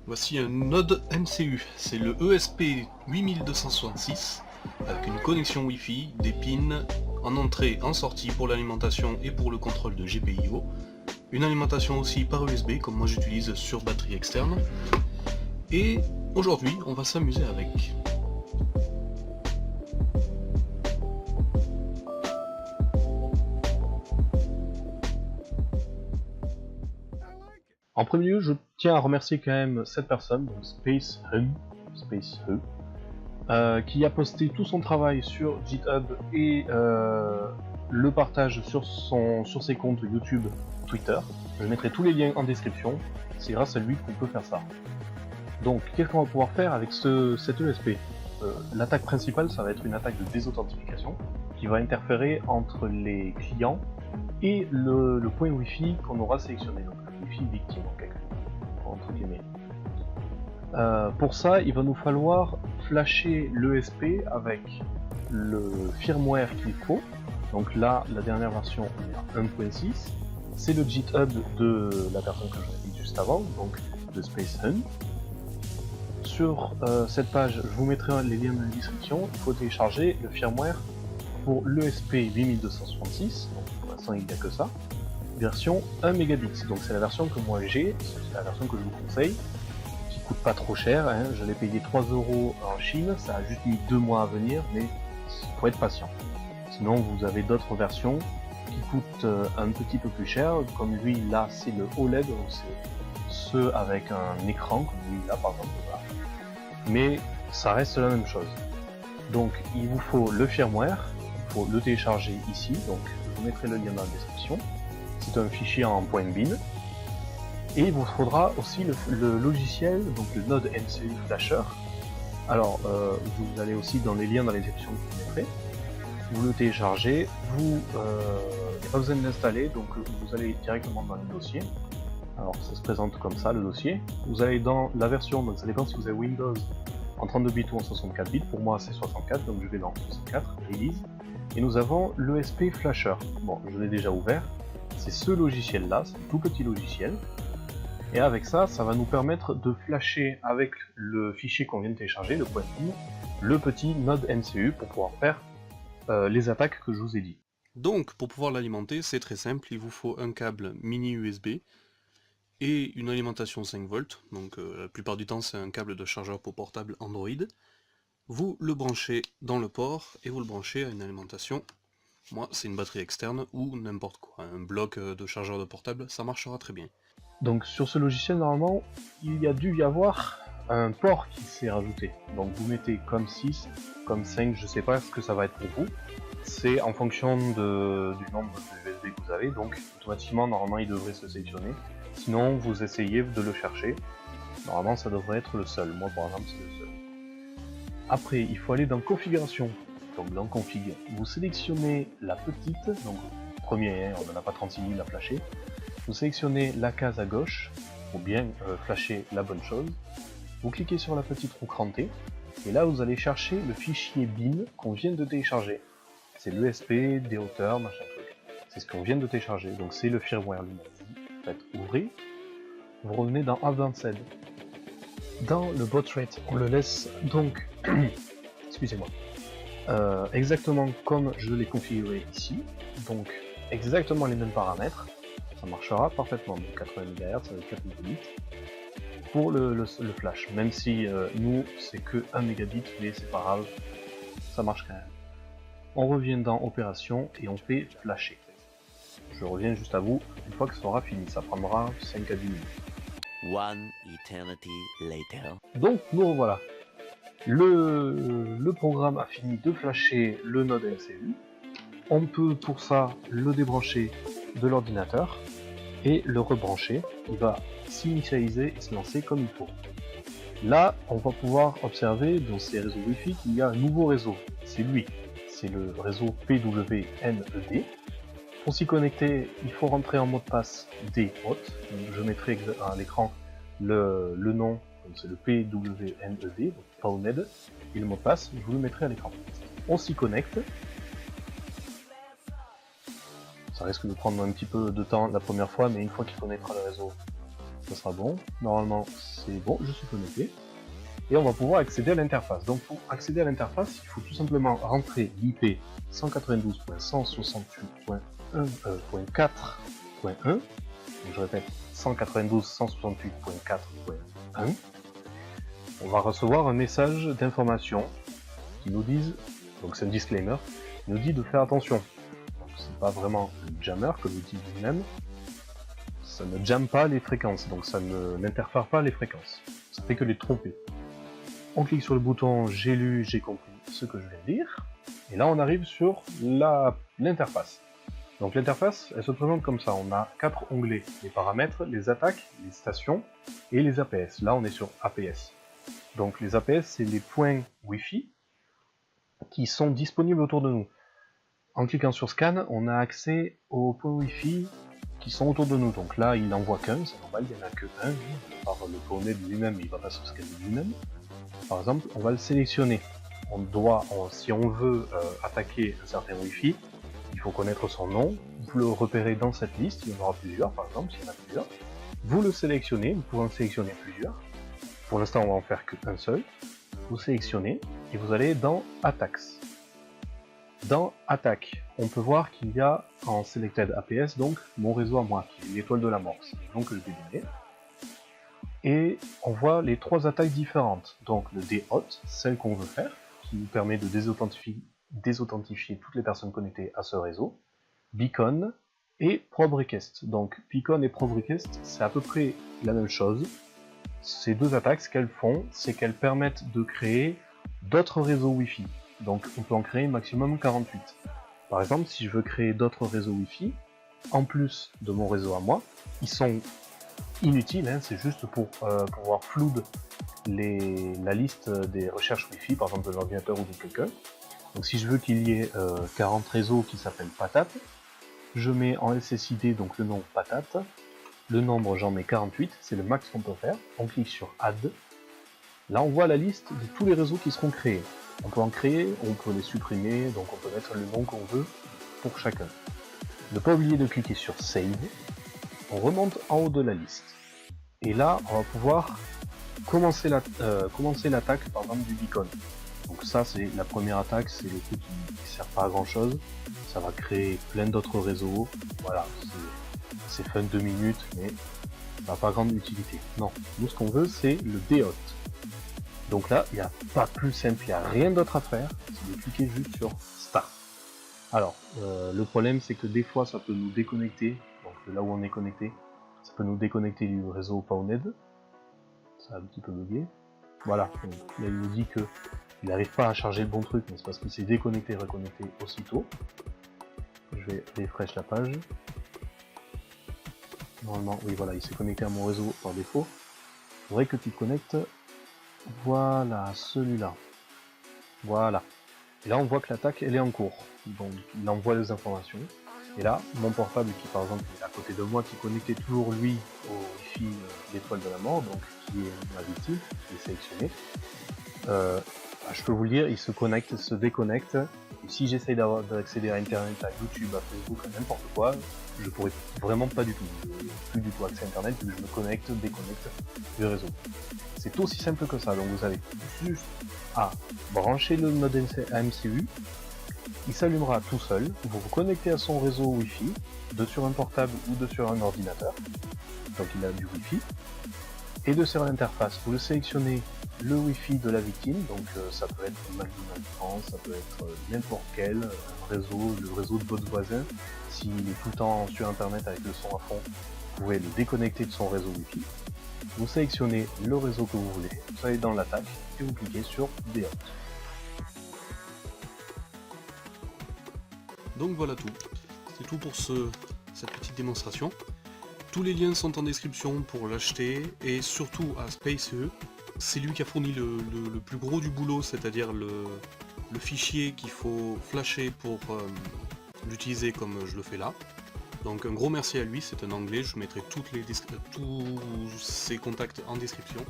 Voici un node MCU, c'est le ESP8266 avec une connexion Wi-Fi, des pins en entrée, en sortie pour l'alimentation et pour le contrôle de GPIO, une alimentation aussi par USB comme moi j'utilise sur batterie externe, et aujourd'hui on va s'amuser avec. En premier lieu, je tiens à remercier quand même cette personne, donc Space Hu, qui a posté tout son travail sur GitHub et le partage sur ses comptes YouTube, Twitter. Je mettrai tous les liens en description, c'est grâce à lui qu'on peut faire ça. Donc, qu'est-ce qu'on va pouvoir faire avec cet ESP? L'attaque principale, ça va être une attaque de désauthentification qui va interférer entre les clients et le point Wi-Fi qu'on aura sélectionné, donc le Wi-Fi victime entre guillemets. Pour ça, il va nous falloir flasher l'ESP avec le firmware qu'il faut. Donc là, la dernière version est à 1.6. C'est le GitHub de la personne que je vous ai dit juste avant, donc de Space Hun. Sur cette page, je vous mettrai les liens dans la description. Il faut télécharger le firmware pour l'ESP 8266, donc pour l'instant il n'y a que ça, version 1 mégabit. Donc c'est la version que moi j'ai, c'est la version que je vous conseille, qui coûte pas trop cher, hein. Je l'ai payé 3 € en Chine, ça a juste mis 2 mois à venir, mais il faut être patient. Sinon vous avez d'autres versions qui coûtent un petit peu plus cher, comme lui là c'est le OLED, donc c'est ceux avec un écran, comme lui là par exemple, voilà. Mais ça reste la même chose. Donc il vous faut le firmware, il faut le télécharger ici, donc je vous mettrai le lien dans la description. C'est un fichier en .bin. Et il vous faudra aussi le logiciel, donc le Node MCU Flasher. Alors vous allez aussi dans les liens dans la description que je vous mettrai. Vous le téléchargez, il n'y a pas besoin de l'installer, donc vous allez directement dans le dossier. Alors ça se présente comme ça le dossier. Vous allez dans la version, donc ça dépend si vous avez Windows en 32 bits ou en 64 bits, pour moi c'est 64, donc je vais dans 64, Release, et nous avons l'ESP Flasher. Bon, je l'ai déjà ouvert, c'est ce logiciel là, c'est un tout petit logiciel, et avec ça, ça va nous permettre de flasher avec le fichier qu'on vient de télécharger, le .bin, le petit node MCU pour pouvoir faire les attaques que je vous ai dit. Donc pour pouvoir l'alimenter, c'est très simple, il vous faut un câble mini USB, et une alimentation 5 volts, donc la plupart du temps c'est un câble de chargeur pour portable Android. Vous le branchez dans le port et vous le branchez à une alimentation, moi c'est une batterie externe ou n'importe quoi, un bloc de chargeur de portable, ça marchera très bien. Donc sur ce logiciel normalement, il y a dû y avoir un port qui s'est rajouté. Donc vous mettez comme 6, comme 5, je sais pas ce que ça va être pour vous. C'est en fonction du nombre de USB que vous avez, donc automatiquement normalement il devrait se sélectionner. Sinon vous essayez de le chercher. Normalement ça devrait être le seul, moi par exemple c'est le seul. Après il faut aller dans configuration. Donc dans config, vous sélectionnez la petite, donc premier, on n'en a pas 36 000 à flasher. Vous sélectionnez la case à gauche pour bien flasher la bonne chose. Vous cliquez sur la petite roue crantée et là vous allez chercher le fichier bin qu'on vient de télécharger. C'est l'ESP, des hauteurs, machin truc. C'est ce qu'on vient de télécharger, donc c'est le firmware lui-même. Faites ouvrir, vous revenez dans Advanced. Dans le bitrate, on le laisse donc, excusez-moi, exactement comme je l'ai configuré ici, donc exactement les mêmes paramètres, ça marchera parfaitement, donc 80 MHz avec 4 mégabits pour le flash, même si nous c'est que 1 mégabit, mais c'est pas grave, ça marche quand même. On revient dans opération et on fait flasher. Je reviens juste à vous une fois que ça sera fini, ça prendra 5 à 10 minutes. One eternity later. Donc nous revoilà. Le programme a fini de flasher le node MCU. On peut pour ça le débrancher de l'ordinateur et le rebrancher. Il va s'initialiser et se lancer comme il faut. Là, on va pouvoir observer dans ces réseaux Wi-Fi qu'il y a un nouveau réseau. C'est lui. C'est le réseau PWNED. Pour s'y connecter, il faut rentrer en mot de passe DHOT. Je mettrai à l'écran le nom, c'est le PWNED, PWNED, et le mot de passe, je vous le mettrai à l'écran. On s'y connecte. Ça risque de prendre un petit peu de temps la première fois, mais une fois qu'il connaîtra le réseau, ça sera bon. Normalement, c'est bon, je suis connecté. Et on va pouvoir accéder à l'interface. Donc pour accéder à l'interface, il faut tout simplement rentrer l'IP 192.168.4.1. Donc je répète, 192.168.4.1. On va recevoir un message d'information qui nous dit, donc c'est un disclaimer, qui nous dit de faire attention. C'est pas vraiment un jammer comme il dit lui-même. Ça ne jamme pas les fréquences, donc ça n'interfère pas les fréquences. Ça fait que les tromper. On clique sur le bouton j'ai lu, j'ai compris ce que je viens de lire. Et là on arrive sur l'interface. Donc l'interface, elle se présente comme ça. On a 4 onglets. Les paramètres, les attaques, les stations et les APS. Là on est sur APS. Donc les APS, c'est les points Wi-Fi qui sont disponibles autour de nous. En cliquant sur Scan, on a accès aux points Wi-Fi qui sont autour de nous. Donc là, il n'en voit qu'un, c'est normal, il n'y en a que un. Par le poney de lui-même, il ne va pas se scanner lui-même. Par exemple, on va le sélectionner. Si on veut attaquer un certain Wi-Fi, il faut connaître son nom. Vous le repérez dans cette liste, il y en aura plusieurs, par exemple, s'il y en a plusieurs. Vous le sélectionnez, vous pouvez en sélectionner plusieurs. Pour l'instant, on va en faire qu'un seul. Vous sélectionnez et vous allez dans Attacks. Dans Attaque, on peut voir qu'il y a en Selected APS, donc mon réseau à moi, qui est l'étoile de la mort, c'est le nom que je vais donner. Et on voit les 3 attaques différentes. Donc le DHOT, celle qu'on veut faire, qui nous permet de désauthentifier toutes les personnes connectées à ce réseau. Beacon et Probe Request. Donc Beacon et Probe Request, c'est à peu près la même chose. Ces 2 attaques, ce qu'elles font, c'est qu'elles permettent de créer d'autres réseaux Wi-Fi. Donc on peut en créer maximum 48. Par exemple, si je veux créer d'autres réseaux Wi-Fi, en plus de mon réseau à moi, ils sont inutiles, hein, c'est juste pour pouvoir flouder la liste des recherches Wi-Fi, par exemple de l'ordinateur ou de quelqu'un. Donc si je veux qu'il y ait 40 réseaux qui s'appellent patate, je mets en SSID donc le nom patate, le nombre j'en mets 48, c'est le max qu'on peut faire, on clique sur Add, là on voit la liste de tous les réseaux qui seront créés. On peut en créer, on peut les supprimer, donc on peut mettre le nom qu'on veut pour chacun. Ne pas oublier de cliquer sur Save, on remonte en haut de la liste. Et là, on va pouvoir commencer l'attaque par exemple du beacon. Donc ça, c'est la première attaque, c'est le truc qui ne sert pas à grand chose. Ça va créer plein d'autres réseaux. Voilà, c'est fun 2 minutes, mais ça n'a pas grande utilité. Non, nous ce qu'on veut, c'est le DHOT. Donc là, il n'y a pas plus simple, il n'y a rien d'autre à faire, c'est de cliquer juste sur Start. Alors, le problème c'est que des fois ça peut nous déconnecter, donc là où on est connecté, ça peut nous déconnecter du réseau Powned. Ça a un petit peu bugué. Voilà, donc, là il nous dit que il n'arrive pas à charger le bon truc, mais c'est parce qu'il s'est déconnecté et reconnecté aussitôt. Je vais refresh la page. Normalement, oui voilà, il s'est connecté à mon réseau par défaut. Il faudrait que tu te connectes. Voilà, celui-là. Voilà. Et là, on voit que l'attaque, elle est en cours. Donc, il envoie les informations. Et là, mon portable qui, par exemple, est à côté de moi, qui connectait toujours, lui, au Wi-Fi l'étoile de la mort, donc qui est ma victime, qui est sélectionné. Je peux vous le dire, il se connecte, il se déconnecte. Et si j'essaye d'accéder à Internet, à YouTube, à Facebook, à n'importe quoi, je pourrais vraiment pas du tout. Je n'ai plus du tout accès à Internet, vu que je me connecte, déconnecte du réseau. C'est aussi simple que ça, donc vous avez juste à brancher le mode AMCU, il s'allumera tout seul, vous vous connectez à son réseau Wi-Fi, de sur un portable ou de sur un ordinateur, donc il a du Wi-Fi, et de sur l'interface, vous le sélectionnez le Wi-Fi de la victime, donc ça peut être McDonald's France, ça peut être n'importe quel réseau, le réseau de votre voisin, s'il est tout le temps sur internet avec le son à fond, vous pouvez le déconnecter de son réseau Wi-Fi. Vous sélectionnez le réseau que vous voulez, vous allez dans l'attaque et vous cliquez sur DHOT. Donc voilà tout. C'est tout pour cette petite démonstration. Tous les liens sont en description pour l'acheter et surtout à SpaceE. C'est lui qui a fourni le plus gros du boulot, c'est-à-dire le fichier qu'il faut flasher pour l'utiliser comme je le fais là. Donc un gros merci à lui, c'est un anglais, je mettrai tous ses contacts en description.